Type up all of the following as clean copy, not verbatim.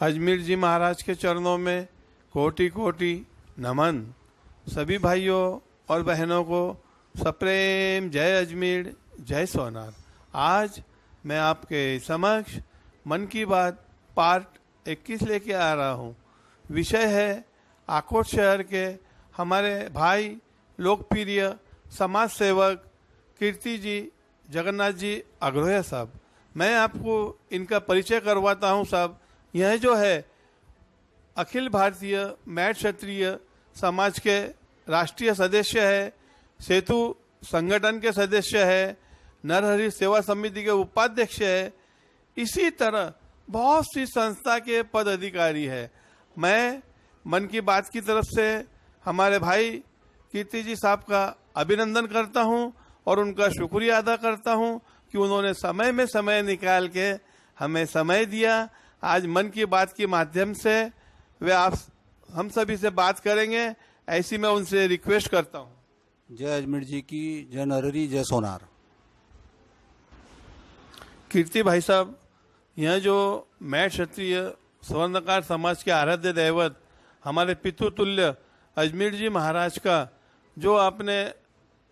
अजमेर जी महाराज के चरणों में कोटि कोटि नमन। सभी भाइयों और बहनों को सप्रेम जय अजमेर, जय सोनार। आज मैं आपके समक्ष मन की बात पार्ट 21 लेके आ रहा हूँ। विषय है आकोट शहर के हमारे भाई लोकप्रिय समाज सेवक कीर्ति जी जगन्नाथ जी अग्रहोया साहब। मैं आपको इनका परिचय करवाता हूँ साहब। यह जो है अखिल भारतीय मैट क्षत्रिय समाज के राष्ट्रीय सदस्य है, सेतु संगठन के सदस्य है, नरहरि सेवा समिति के उपाध्यक्ष है, इसी तरह बहुत सी संस्था के पद अधिकारी है। मैं मन की बात की तरफ से हमारे भाई कीर्ति जी साहब का अभिनंदन करता हूं और उनका शुक्रिया अदा करता हूं कि उन्होंने समय में समय निकाल के हमें समय दिया। आज मन की बात के माध्यम से वे हम सभी से बात करेंगे, ऐसी मैं उनसे रिक्वेस्ट करता हूं। जय अजमेर जी की, जय नरहरि, जय सोनार। कीर्ति भाई साहब, यह जो मैट क्षत्रिय स्वर्णकार समाज के आराध्य दैवत हमारे पितृतुल्य अजमेर जी महाराज का जो आपने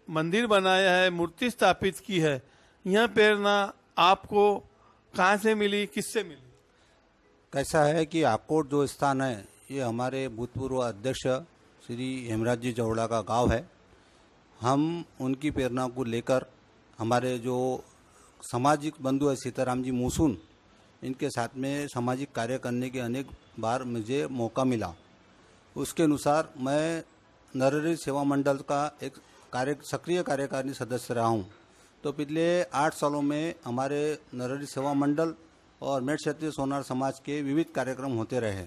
मंदिर बनाया है, मूर्ति स्थापित की है, यह प्रेरणा आपको कहाँ से मिली, किससे मिली? कैसा है कि आकोट जो स्थान है ये हमारे भूतपूर्व अध्यक्ष श्री हेमराज जी जवड़ा का गांव है। हम उनकी प्रेरणा को लेकर हमारे जो सामाजिक बंधु है सीताराम जी मूसून, इनके साथ में सामाजिक कार्य करने के अनेक बार मुझे मौका मिला। उसके अनुसार मैं नरहरि सेवा मंडल का एक सक्रिय कार्यकारिणी सदस्य रहा हूँ। तो पिछले 8 सालों में हमारे नरहरि सेवा मंडल और मैट क्षत्रिय सोनार समाज के विविध कार्यक्रम होते रहे।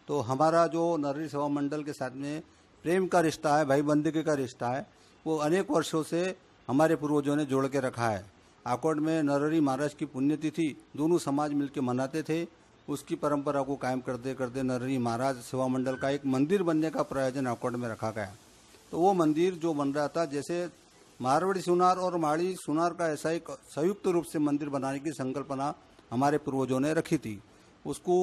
तो हमारा जो नरहरि सेवा मंडल के साथ में प्रेम का रिश्ता है, भाई बंधुकी का रिश्ता है, वो अनेक वर्षों से हमारे पूर्वजों ने जोड़ के रखा है। आकोट में नरहरि महाराज की पुण्यतिथि दोनों समाज मिलकर मनाते थे। उसकी परंपरा को कायम करते करते नरहरि महाराज सेवा मंडल का एक मंदिर बनने का प्रयोजन आकोट में रखा गया। तो वो मंदिर जो बन रहा था, जैसे मारवाड़ी सुनार और माड़ी सुनार का ऐसा एक संयुक्त रूप से मंदिर बनाने की संकल्पना हमारे पूर्वजों ने रखी थी। उसको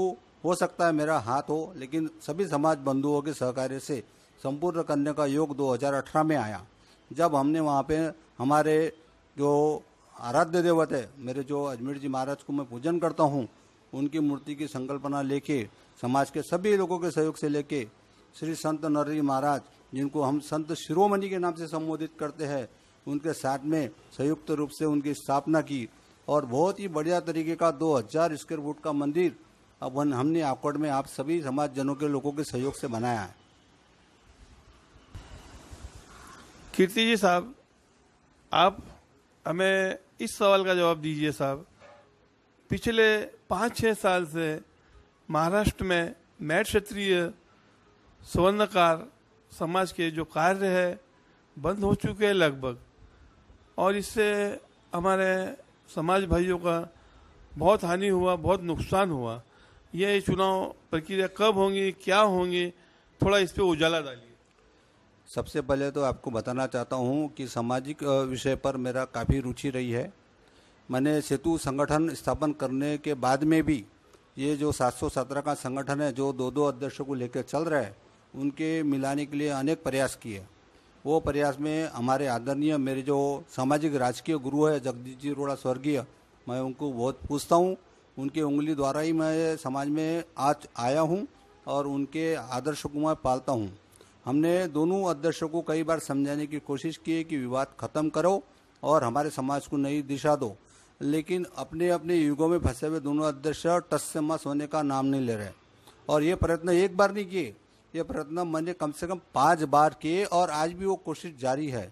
हो सकता है मेरा हाथ हो, लेकिन सभी समाज बंधुओं के सहकार्य से संपूर्ण करने का योग 2018 में आया, जब हमने वहाँ पे हमारे जो आराध्य देवत है, मेरे जो अजमेर जी महाराज को मैं पूजन करता हूँ, उनकी मूर्ति की संकल्पना लेके समाज के सभी लोगों के सहयोग से लेके श्री संत नरहरि महाराज, जिनको हम संत शिरोमणि के नाम से संबोधित करते हैं, उनके साथ में संयुक्त रूप से उनकी स्थापना की और बहुत ही बढ़िया तरीके का 2000 स्क्वायर फुट का मंदिर अब हमने आकोट में आप सभी समाज जनों के लोगों के सहयोग से बनाया है। कीर्ति जी साहब, आप हमें इस सवाल का जवाब दीजिए साहब। पिछले 5-6 साल से महाराष्ट्र में मैट क्षत्रिय स्वर्णकार समाज के जो कार्य है बंद हो चुके हैं लगभग, और इससे हमारे समाज भाइयों का बहुत हानि हुआ, बहुत नुकसान हुआ। ये चुनाव प्रक्रिया कब होंगी, क्या होंगी, थोड़ा इस पे उजाला डालिए। सबसे पहले तो आपको बताना चाहता हूँ कि सामाजिक विषय पर मेरा काफ़ी रुचि रही है। मैंने सेतु संगठन स्थापन करने के बाद में भी ये जो 717 का संगठन है, जो 2-2 अध्यक्षों को लेकर चल रहा है, उनके मिलाने के लिए अनेक प्रयास किए। वो प्रयास में हमारे आदरणीय मेरे जो सामाजिक राजकीय गुरु है जगदीश जी अरोड़ा स्वर्गीय, मैं उनको बहुत पूछता हूँ। उनके उंगली द्वारा ही मैं समाज में आज आया हूँ और उनके आदर्श को मैं पालता हूँ। हमने दोनों अध्यक्षों को कई बार समझाने की कोशिश की कि विवाद खत्म करो और हमारे समाज को नई दिशा दो, लेकिन अपने अपने युगों में फंसे हुए दोनों अध्यक्ष टस से मस होने का नाम नहीं ले रहे। और ये प्रयत्न एक बार नहीं किए, ये प्रयत्न मैंने कम से कम 5 बार किए और आज भी वो कोशिश जारी है।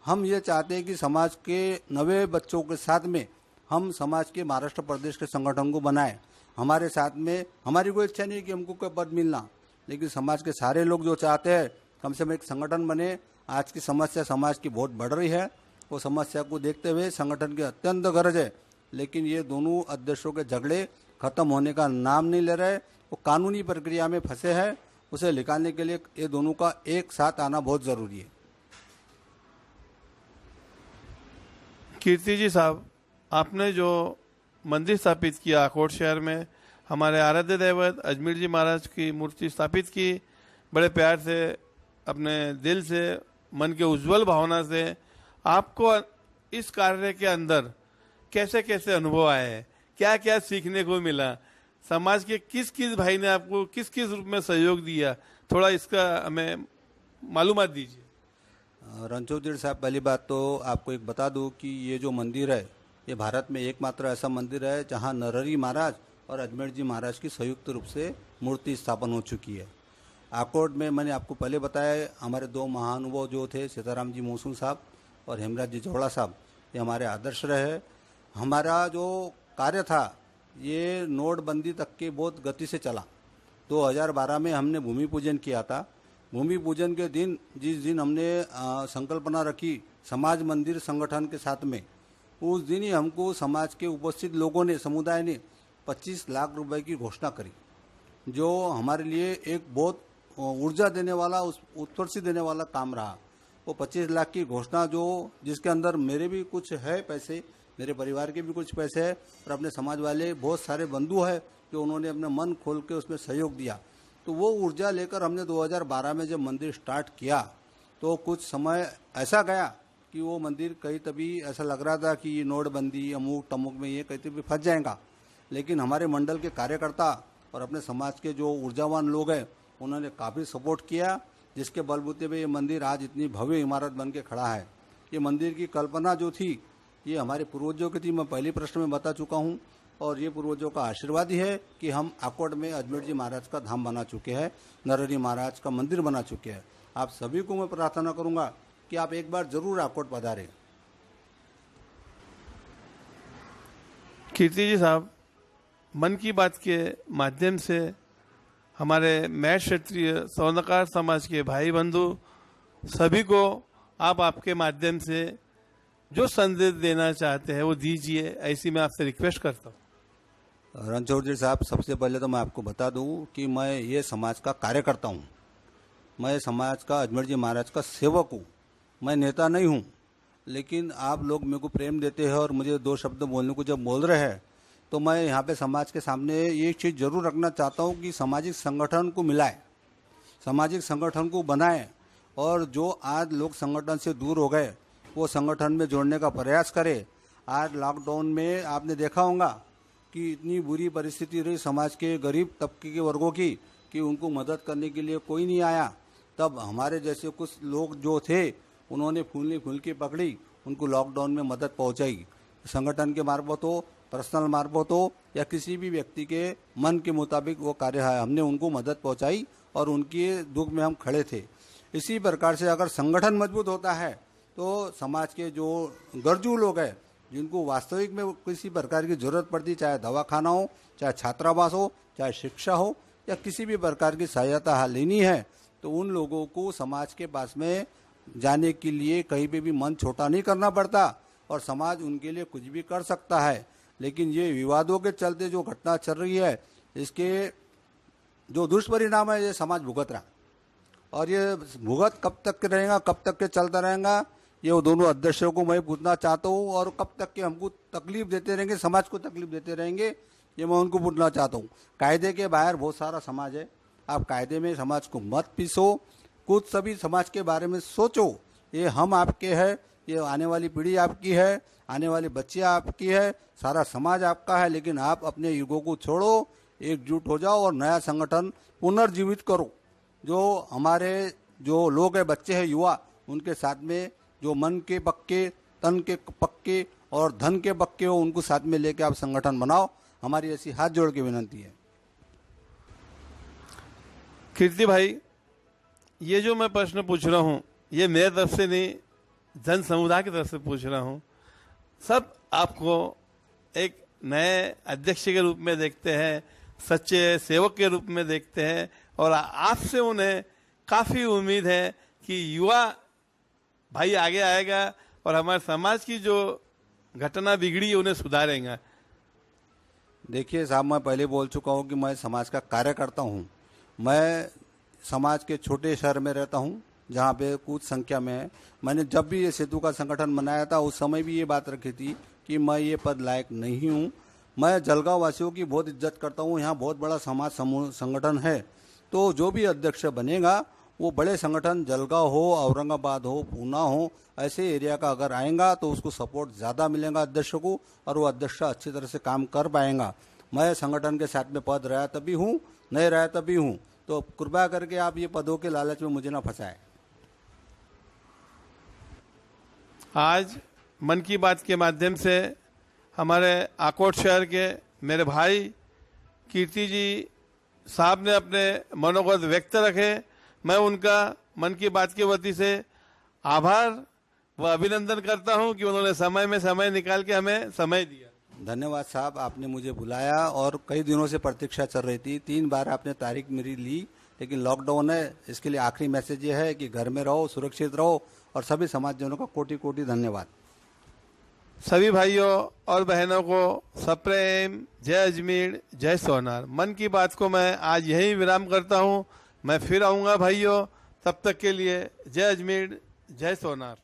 हम ये चाहते हैं कि समाज के नवे बच्चों के साथ में हम समाज के महाराष्ट्र प्रदेश के संगठन को बनाएं। हमारे साथ में हमारी कोई इच्छा नहीं कि हमको कोई पद मिलना, लेकिन समाज के सारे लोग जो चाहते हैं कम से कम एक संगठन बने। आज की समस्या समाज की बहुत बढ़ रही है, वो समस्या को देखते हुए संगठन की अत्यंत गरज है। लेकिन ये दोनों अध्यक्षों के झगड़े खत्म होने का नाम नहीं ले रहे, वो कानूनी प्रक्रिया में फंसे हैं। उसे निकालने के लिए ये दोनों का एक साथ आना बहुत जरूरी है। कीर्ति जी साहब, आपने जो मंदिर स्थापित किया आकोट शहर में, हमारे आराध्य दैवत अजमेर जी महाराज की मूर्ति स्थापित की, बड़े प्यार से, अपने दिल से, मन के उज्जवल भावना से। आपको इस कार्य के अंदर कैसे कैसे अनुभव आए हैं, क्या क्या सीखने को मिला, समाज के किस किस भाई ने आपको किस किस रूप में सहयोग दिया, थोड़ा इसका हमें मालूमात दीजिए। रणछोड़ जी साहब, पहली बात तो आपको एक बता दूं कि ये जो मंदिर है ये भारत में एकमात्र ऐसा मंदिर है जहां नरहरि महाराज और अजमेर जी महाराज की संयुक्त रूप से मूर्ति स्थापन हो चुकी है। आकोट में मैंने आपको पहले बताया, हमारे दो महानुभाव जो थे, सीताराम जी मोसू साहब और हेमराज जी जौड़ा साहब, ये हमारे आदर्श रहे। हमारा जो कार्य था ये नोटबंदी तक के बहुत गति से चला। 2012 में हमने भूमि पूजन किया था। भूमि पूजन के दिन, जिस दिन हमने संकल्पना रखी समाज मंदिर संगठन के साथ में, उस दिन ही हमको समाज के उपस्थित लोगों ने, समुदाय ने 25 लाख रुपए की घोषणा करी, जो हमारे लिए एक बहुत ऊर्जा देने वाला, उत्कर्ष देने वाला काम रहा। वो 25 लाख की घोषणा जिसके अंदर मेरे भी कुछ है पैसे, मेरे परिवार के भी कुछ पैसे हैं और अपने समाज वाले बहुत सारे बंधु हैं जो उन्होंने अपना मन खोल के उसमें सहयोग दिया। तो वो ऊर्जा लेकर हमने 2012 में जब मंदिर स्टार्ट किया तो कुछ समय ऐसा गया कि वो मंदिर कहीं तभी ऐसा लग रहा था कि ये नोटबंदी अमुक तमुक में ये कहीं तभी फंस जाएगा। लेकिन हमारे मंडल के कार्यकर्ता और अपने समाज के जो ऊर्जावान लोग हैं उन्होंने काफ़ी सपोर्ट किया, जिसके बलबूते पे ये मंदिर आज इतनी भव्य इमारत बन के खड़ा है। ये मंदिर की कल्पना जो थी ये हमारे पूर्वजों की थी, मैं पहले प्रश्न में बता चुका हूँ, और ये पूर्वजों का आशीर्वाद ही है कि हम आकोट में अजमेर जी महाराज का धाम बना चुके हैं, नरहरि महाराज का मंदिर बना चुके हैं। आप सभी को मैं प्रार्थना करूंगा कि आप एक बार जरूर आकोट पधारें। कीर्ति जी साहब, मन की बात के माध्यम से हमारे मैच क्षेत्रीय स्वर्णकार समाज के भाई बंधु सभी को आप आपके माध्यम से जो संदेश देना चाहते हैं वो दीजिए, ऐसी मैं आपसे रिक्वेस्ट करता हूँ। रणछोड़ जी साहब, सबसे पहले तो मैं आपको बता दूं कि मैं ये समाज का कार्यकर्ता हूँ, मैं समाज का, अजमेर जी महाराज का सेवक हूँ, मैं नेता नहीं हूँ। लेकिन आप लोग मेरे को प्रेम देते हैं और मुझे दो शब्द बोलने को जब बोल रहे हैं तो मैं यहाँ पे समाज के सामने ये चीज़ जरूर रखना चाहता हूँ कि सामाजिक संगठन को मिलाए, सामाजिक संगठन को बनाए, और जो आज लोग संगठन से दूर हो गए वो संगठन में जोड़ने का प्रयास करे। आज लॉकडाउन में आपने देखा होगा कि इतनी बुरी परिस्थिति रही समाज के गरीब तबके के वर्गों की कि उनको मदद करने के लिए कोई नहीं आया। तब हमारे जैसे कुछ लोग जो थे उन्होंने फूल के पकड़ी, उनको लॉकडाउन में मदद पहुंचाई। संगठन के मार्फत हो, पर्सनल मार्फत हो, या किसी भी व्यक्ति के मन के मुताबिक वो कार्य है, हमने उनको मदद पहुंचाई और उनके दुख में हम खड़े थे। इसी प्रकार से अगर संगठन मजबूत होता है तो समाज के जो गरजू लोग हैं, जिनको वास्तविक में किसी प्रकार की जरूरत पड़ती, चाहे दवाखाना हो, चाहे छात्रावास हो, चाहे शिक्षा हो, या किसी भी प्रकार की सहायता लेनी है, तो उन लोगों को समाज के पास में जाने के लिए कहीं पे भी मन छोटा नहीं करना पड़ता और समाज उनके लिए कुछ भी कर सकता है। लेकिन ये विवादों के चलते जो घटना चल रही है, इसके जो दुष्परिणाम है ये समाज भुगत रहा, और ये भुगत कब तक के रहेगा, कब तक के चलता रहेगा, ये वो दोनों अध्यक्षों को मैं पूछना चाहता हूँ। और कब तक के हमको तकलीफ देते रहेंगे, समाज को तकलीफ देते रहेंगे, ये मैं उनको पूछना चाहता हूँ। कायदे के बाहर बहुत सारा समाज है, आप कायदे में समाज को मत पीसो, कुछ सभी समाज के बारे में सोचो। ये हम आपके हैं, ये आने वाली पीढ़ी आपकी है, आने वाली बच्चे आपकी है, सारा समाज आपका है। लेकिन आप अपने युगों को छोड़ो, एकजुट हो जाओ और नया संगठन पुनर्जीवित करो। जो हमारे जो लोग हैं, बच्चे हैं, युवा, उनके साथ में जो मन के पक्के, तन के पक्के और धन के पक्के हो, उनको साथ में लेके आप संगठन बनाओ। हमारी ऐसी हाथ जोड़ के विनती है। कीर्ति भाई, ये जो मैं प्रश्न पूछ रहा हूँ ये मेरे तरफ से नहीं, जन समुदाय की तरफ से पूछ रहा हूँ। सब आपको एक नए अध्यक्ष के रूप में देखते हैं, सच्चे सेवक के रूप में देखते हैं, और आपसे उन्हें काफ़ी उम्मीद है कि युवा भाई आगे आएगा और हमारे समाज की जो घटना बिगड़ी है उन्हें सुधारेगा। देखिए साहब, मैं पहले बोल चुका हूँ कि मैं समाज का कार्यकर्ता हूँ। मैं समाज के छोटे शहर में रहता हूँ जहाँ पे कुछ संख्या में है। मैंने जब भी ये सेतु का संगठन बनाया था उस समय भी ये बात रखी थी कि मैं ये पद लायक नहीं हूँ, मैं जलगांव वासियों की बहुत इज्जत करता हूँ। यहाँ बहुत बड़ा समाज समूह संगठन है, तो जो भी अध्यक्ष बनेगा वो बड़े संगठन जलगांव हो, औरंगाबाद हो, पूना हो, ऐसे एरिया का अगर आएगा तो उसको सपोर्ट ज़्यादा मिलेगा अध्यक्ष को, और वो अध्यक्ष अच्छी तरह से काम कर पाएगा। मैं संगठन के साथ में पद रहा तभी हूँ, नहीं रहा तभी हूँ, तो कृपया करके आप ये पदों के लालच में मुझे ना फंसाएं। आज मन की बात के माध्यम से हमारे आकोट शहर के मेरे भाई कीर्ति जी साहब ने अपने मनोगत व्यक्त रखे। मैं उनका मन की बात की वती से आभार व अभिनंदन करता हूं कि उन्होंने समय में समय निकाल के हमें समय दिया। धन्यवाद साहब, आपने मुझे बुलाया और कई दिनों से प्रतीक्षा चल रही थी। 3 बार आपने तारीख मेरी ली, लेकिन लॉकडाउन है, इसके लिए आखिरी मैसेज ये है कि घर में रहो, सुरक्षित रहो, और सभी समाजजनों का कोटि कोटि धन्यवाद। सभी भाइयों और बहनों को सप्रेम जय अजमेर, जय सोनार। मन की बात को मैं आज यहीं विराम करता हूं। मैं फिर आऊंगा भाइयों, तब तक के लिए जय अजमेर, जय सोनार।